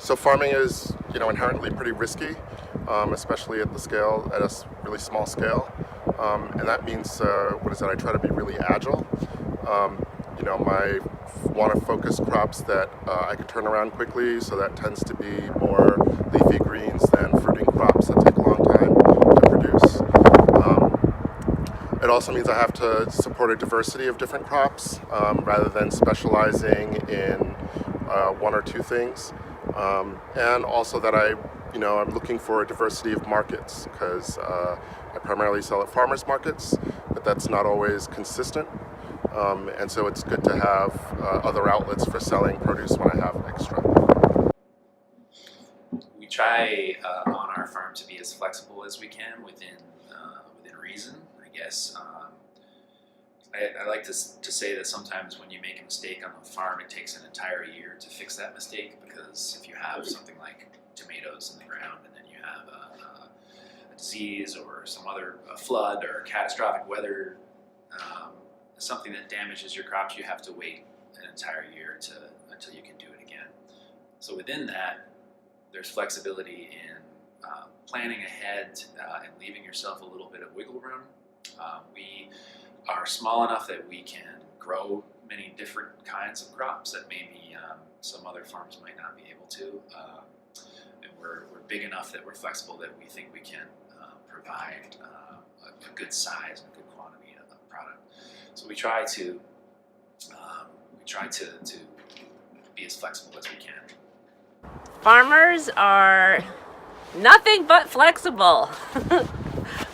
So farming is, inherently pretty risky, especially at a really small scale. And that means, I try to be really agile. I want to focus crops that I can turn around quickly, so that tends to be more leafy greens than fruiting crops that take a long time to produce. It also means I have to support a diversity of different crops rather than specializing in one or two things. And also that I'm looking for a diversity of markets, because I primarily sell at farmers markets, but that's not always consistent. And so it's good to have other outlets for selling produce when I have extra. We try on our farm to be as flexible as we can within reason, I guess. I like to say that sometimes when you make a mistake on the farm, it takes an entire year to fix that mistake, because if you have something like tomatoes in the ground and then you have a disease or some other flood or catastrophic weather, something that damages your crops, you have to wait an entire year until you can do it again. So within that, there's flexibility in planning ahead and leaving yourself a little bit of wiggle room. We are small enough that we can grow many different kinds of crops that maybe some other farms might not be able to. And we're big enough that we're flexible, that we think we can provide a good size and a good quantity of product. So we try to be as flexible as we can. Farmers are nothing but flexible.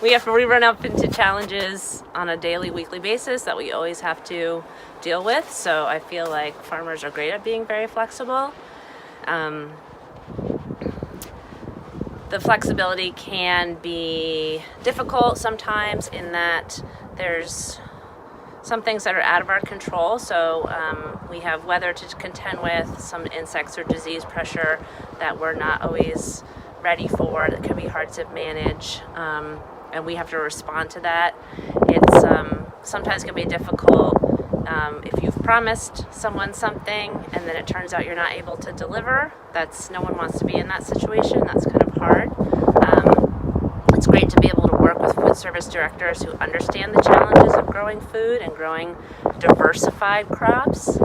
We run up into challenges on a daily, weekly basis that we always have to deal with. So I feel like farmers are great at being very flexible. The flexibility can be difficult sometimes in that there's some things that are out of our control. So we have weather to contend with, some insects or disease pressure that we're not always ready for, that can be hard to manage. And we have to respond to that. It's sometimes can be difficult if you've promised someone something and then it turns out you're not able to deliver. No one wants to be in that situation. That's kind of hard. It's great to be able to work with food service directors who understand the challenges of growing food and growing diversified crops.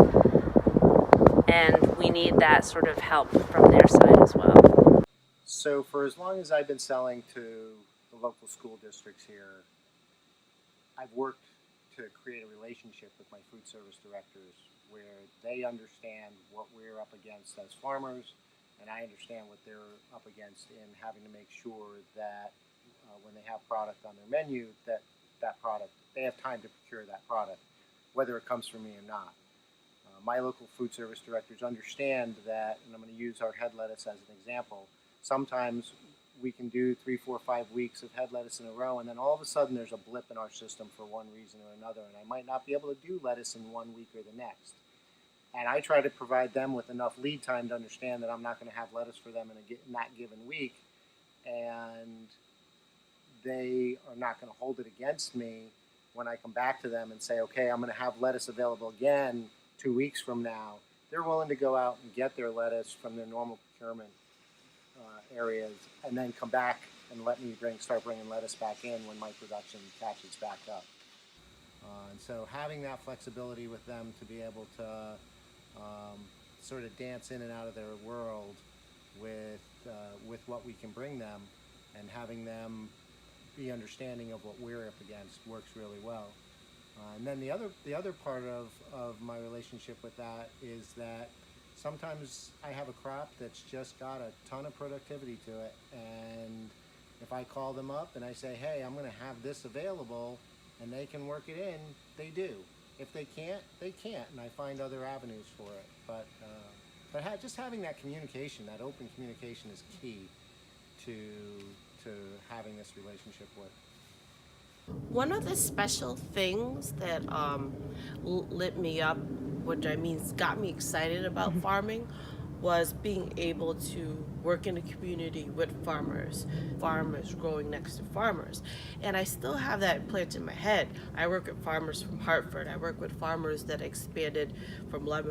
And we need that sort of help from their side as well. So for as long as I've been selling to the local school districts here, I've worked to create a relationship with my food service directors where they understand what we're up against as farmers, and I understand what they're up against in having to make sure that when they have product on their menu, that product, they have time to procure that product, whether it comes from me or not. My local food service directors understand that, and I'm going to use our head lettuce as an example. Sometimes we can do 3, 4, 5 weeks of head lettuce in a row, and then all of a sudden there's a blip in our system for one reason or another, and I might not be able to do lettuce in 1 week or the next. And I try to provide them with enough lead time to understand that I'm not going to have lettuce for them in that given week, and they are not going to hold it against me when I come back to them and say, okay, I'm going to have lettuce available again 2 weeks from now. They're willing to go out and get their lettuce from their normal procurement areas and then come back and let me start bringing lettuce back in when my production catches back up. And so having that flexibility with them to be able to sort of dance in and out of their world with what we can bring them, and having them be understanding of what we're up against works really well. And then the other part of my relationship with that is that sometimes I have a crop that's just got a ton of productivity to it, and if I call them up and I say, hey, I'm going to have this available and they can work it in, they do. If they can't, they can't, and I find other avenues for it. But just having that communication, that open communication, is key to having this relationship with. One of the special things that lit me up, which got me excited about farming, was being able to work in a community with farmers growing next to farmers. And I still have that planted in my head. I work with farmers from Hartford. I work with farmers that expanded from Lebanon